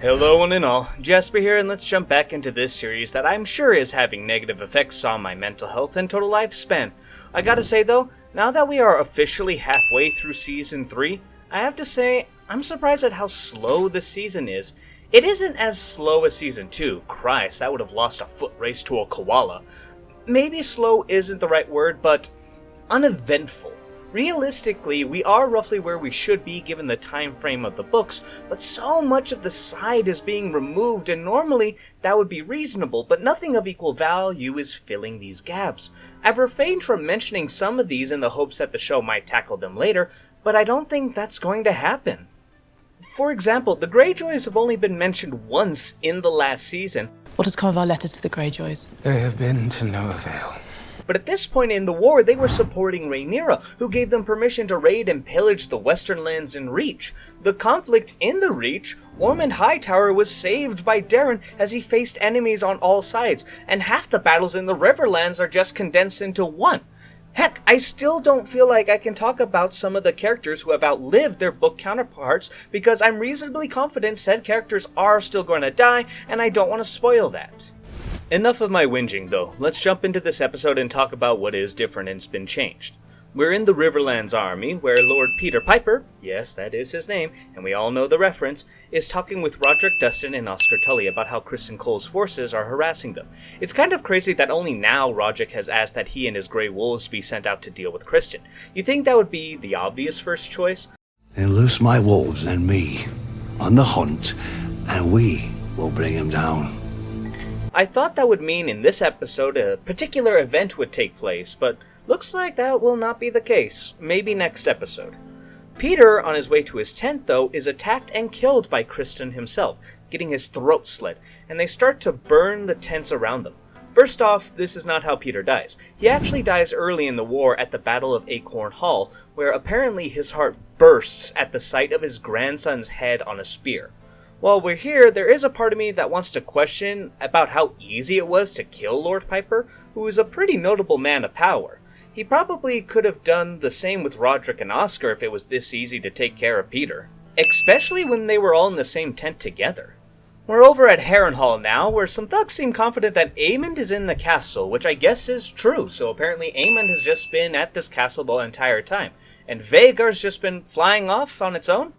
Hello one and all, Jasper here, and let's jump back into this series that I'm sure is having negative effects on my mental health and total lifespan. I gotta say though, now that we are officially halfway through Season 3, I have to say, I'm surprised at how slow this season is. It isn't as slow as Season 2, Christ, that would have lost a foot race to a koala. Maybe slow isn't the right word, but uneventful. Realistically, we are roughly where we should be given the time frame of the books, but so much of the side is being removed, and normally that would be reasonable, but nothing of equal value is filling these gaps. I've refrained from mentioning some of these in the hopes that the show might tackle them later, but I don't think that's going to happen. For example, the Greyjoys have only been mentioned once in the last season. What has come of our letters to the Greyjoys? They have been to no avail. But at this point in the war, they were supporting Rhaenyra, who gave them permission to raid and pillage the western lands in Reach. The conflict in the Reach, Ormond Hightower was saved by Darren as he faced enemies on all sides, and half the battles in the Riverlands are just condensed into one. Heck, I still don't feel like I can talk about some of the characters who have outlived their book counterparts because I'm reasonably confident said characters are still going to die, and I don't want to spoil that. Enough of my whinging though, let's jump into this episode and talk about what is different and's been changed. We're in the Riverlands army, where Lord Peter Piper, yes that is his name, and we all know the reference, is talking with Roderick Dustin and Oscar Tully about how Criston Cole's forces are harassing them. It's kind of crazy that only now Roderick has asked that he and his Grey Wolves be sent out to deal with Criston. You think that would be the obvious first choice? Then loose my wolves and me on the hunt, and we will bring him down. I thought that would mean in this episode a particular event would take place, but looks like that will not be the case. Maybe next episode. Peter, on his way to his tent though, is attacked and killed by Criston himself, getting his throat slit, and they start to burn the tents around them. First off, this is not how Peter dies. He actually dies early in the war at the Battle of Acorn Hall, where apparently his heart bursts at the sight of his grandson's head on a spear. While we're here, there is a part of me that wants to question about how easy it was to kill Lord Piper, who is a pretty notable man of power. He probably could have done the same with Roderick and Oscar if it was this easy to take care of Peter. Especially when they were all in the same tent together. We're over at Harrenhal now, where some thugs seem confident that Aemond is in the castle, which I guess is true, so apparently Aemond has just been at this castle the entire time. And Vhagar's just been flying off on its own?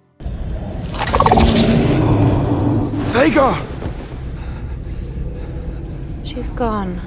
Vhagar! She's gone.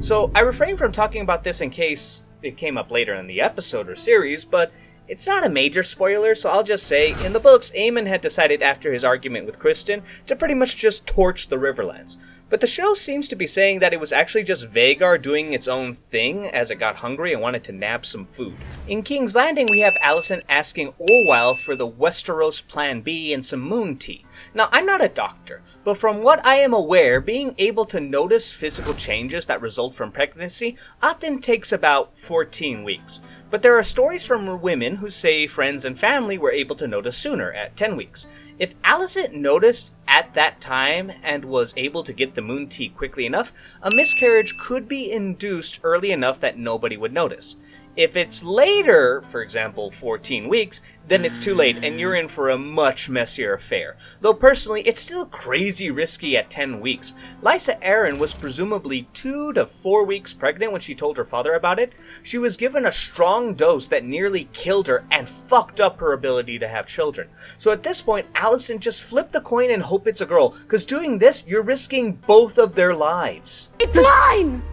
So I refrain from talking about this in case it came up later in the episode or series, but it's not a major spoiler, so I'll just say, in the books, Aemond had decided after his argument with Criston to pretty much just torch the Riverlands. But the show seems to be saying that it was actually just Vhagar doing its own thing as it got hungry and wanted to nab some food. In King's Landing, we have Alicent asking Orwell for the Westeros Plan B and some moon tea. Now, I'm not a doctor, but from what I am aware, being able to notice physical changes that result from pregnancy often takes about 14 weeks. But there are stories from women who say friends and family were able to notice sooner, at 10 weeks. If Alicent noticed at that time and was able to get the moon tea quickly enough, a miscarriage could be induced early enough that nobody would notice. If it's later, for example 14 weeks, then it's too late and you're in for a much messier affair. Though personally, it's still crazy risky at 10 weeks. Lysa Arryn was presumably 2 to 4 weeks pregnant when she told her father about it. She was given a strong dose that nearly killed her and fucked up her ability to have children. So at this point, Alicent just flip the coin and hope it's a girl, because doing this, you're risking both of their lives. It's mine!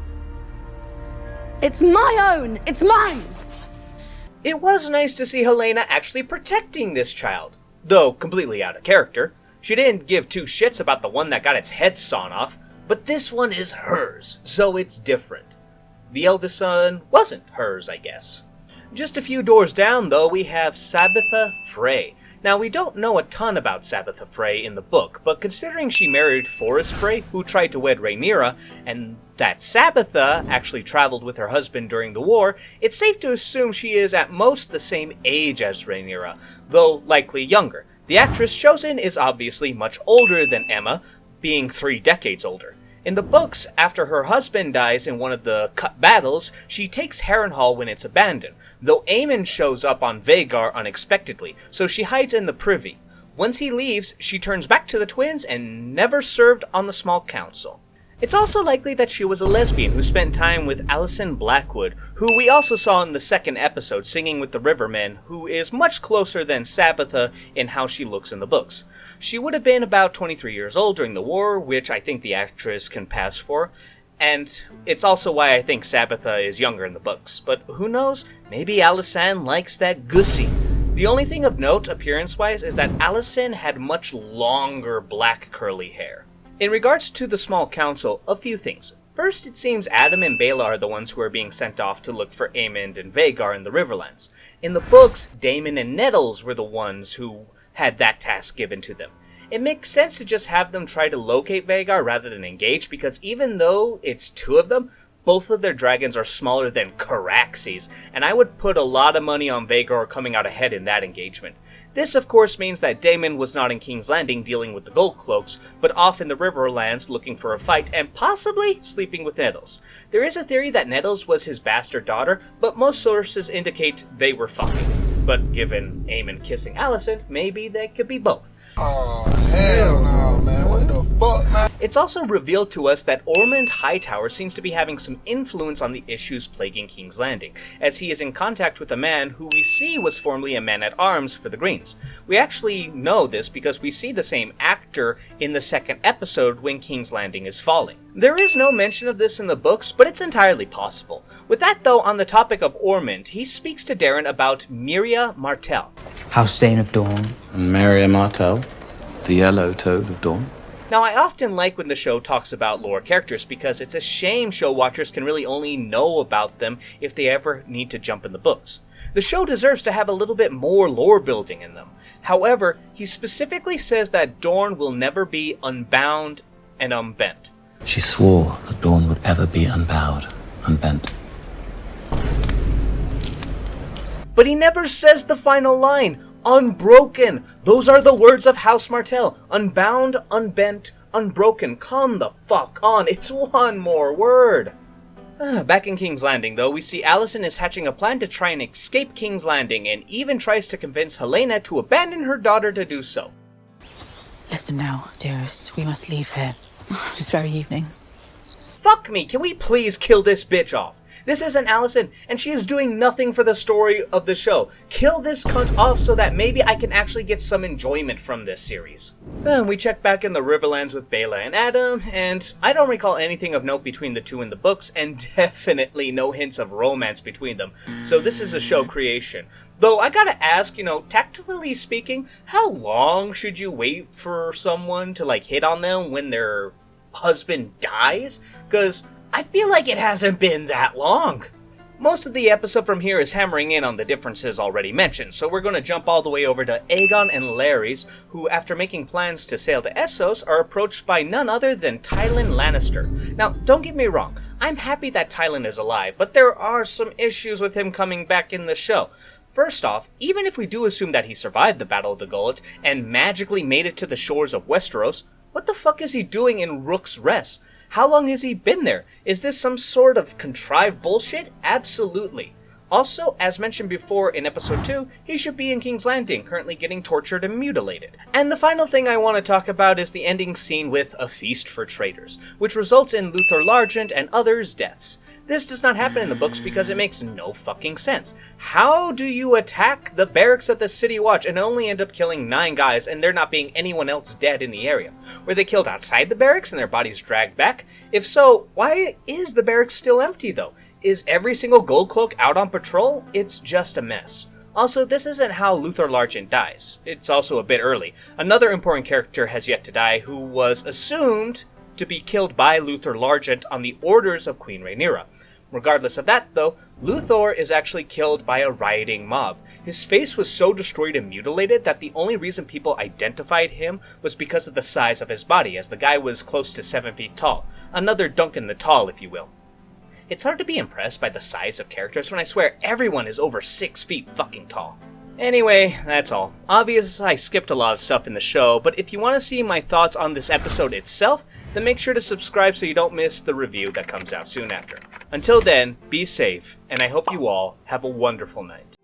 It's my own! It's mine! It was nice to see Helaena actually protecting this child, though completely out of character. She didn't give two shits about the one that got its head sawn off, but this one is hers, so it's different. The eldest son wasn't hers, I guess. Just a few doors down, though, we have Sabitha Frey. Now, we don't know a ton about Sabitha Frey in the book, but considering she married Forrest Frey, who tried to wed Rhaenyra, and that Sabitha actually traveled with her husband during the war, it's safe to assume she is at most the same age as Rhaenyra, though likely younger. The actress chosen is obviously much older than Emma, being 3 decades older. In the books, after her husband dies in one of the cut battles, she takes Harrenhal when it's abandoned, though Aemon shows up on Vhagar unexpectedly, so she hides in the privy. Once he leaves, she turns back to the twins and never served on the small council. It's also likely that she was a lesbian who spent time with Alicent Blackwood, who we also saw in the second episode singing with the Rivermen, who is much closer than Sabitha in how she looks in the books. She would have been about 23 years old during the war, which I think the actress can pass for, and it's also why I think Sabitha is younger in the books, but who knows, maybe Alicent likes that gussy. The only thing of note appearance-wise is that Alicent had much longer black curly hair. In regards to the small council, a few things. First, it seems Adam and Baela are the ones who are being sent off to look for Aemon and Vhagar in the Riverlands. In the books, Daemon and Nettles were the ones who had that task given to them. It makes sense to just have them try to locate Vhagar rather than engage, because even though it's two of them, both of their dragons are smaller than Caraxes, and I would put a lot of money on Vhagar coming out ahead in that engagement. This, of course, means that Daemon was not in King's Landing dealing with the Gold Cloaks, but off in the Riverlands looking for a fight and possibly sleeping with Nettles. There is a theory that Nettles was his bastard daughter, but most sources indicate they were fucking. But given Aemon kissing Alicent, maybe they could be both. Oh, hell no, man. What the fuck, man? It's also revealed to us that Ormond Hightower seems to be having some influence on the issues plaguing King's Landing, as he is in contact with a man who we see was formerly a man-at-arms for the Greens. We actually know this because we see the same actor in the second episode when King's Landing is falling. There is no mention of this in the books, but it's entirely possible. With that though, on the topic of Ormond, he speaks to Darren about Miria Martell. Housestane of Dawn. And Mary Martell, the yellow toad of dawn. Now, I often like when the show talks about lore characters because it's a shame show watchers can really only know about them if they ever need to jump in the books. The show deserves to have a little bit more lore building in them. However, he specifically says that Dorne will never be unbound and unbent. She swore that Dawn would ever be unbowed, unbent. But he never says the final line, unbroken. Those are the words of House Martell. Unbound, unbent, unbroken. Come the fuck on, it's one more word. Back in King's Landing, though, we see Alicent is hatching a plan to try and escape King's Landing, and even tries to convince Helaena to abandon her daughter to do so. Listen now, dearest. We must leave here. This very evening. Fuck me, can we please kill this bitch off? This isn't Alicent, and she is doing nothing for the story of the show. Kill this cunt off so that maybe I can actually get some enjoyment from this series. We check back in the Riverlands with Baela and Adam, and I don't recall anything of note between the two in the books, and definitely no hints of romance between them. So this is a show creation. Though I gotta ask, tactically speaking, how long should you wait for someone to hit on them when their husband dies? Because I feel like it hasn't been that long. Most of the episode from here is hammering in on the differences already mentioned, so we're going to jump all the way over to Aegon and Larys, who, after making plans to sail to Essos, are approached by none other than Tywin Lannister. Now, don't get me wrong, I'm happy that Tywin is alive, but there are some issues with him coming back in the show. First off, even if we do assume that he survived the Battle of the Gullet and magically made it to the shores of Westeros, what the fuck is he doing in Rook's Rest? How long has he been there? Is this some sort of contrived bullshit? Absolutely. Also, as mentioned before in episode 2, he should be in King's Landing, currently getting tortured and mutilated. And the final thing I want to talk about is the ending scene with A Feast for Traitors, which results in Luthor Largent and others' deaths. This does not happen in the books because it makes no fucking sense. How do you attack the barracks of the City Watch and only end up killing 9 guys and there not being anyone else dead in the area? Were they killed outside the barracks and their bodies dragged back? If so, why is the barracks still empty though? Is every single Gold Cloak out on patrol? It's just a mess. Also, this isn't how Luthor Largent dies. It's also a bit early. Another important character has yet to die who was assumed to be killed by Luthor Largent on the orders of Queen Rhaenyra. Regardless of that, though, Luthor is actually killed by a rioting mob. His face was so destroyed and mutilated that the only reason people identified him was because of the size of his body, as the guy was close to 7 feet tall. Another Duncan the Tall, if you will. It's hard to be impressed by the size of characters when I swear everyone is over 6 feet fucking tall. Anyway, that's all. Obviously, I skipped a lot of stuff in the show, but if you want to see my thoughts on this episode itself, then make sure to subscribe so you don't miss the review that comes out soon after. Until then, be safe, and I hope you all have a wonderful night.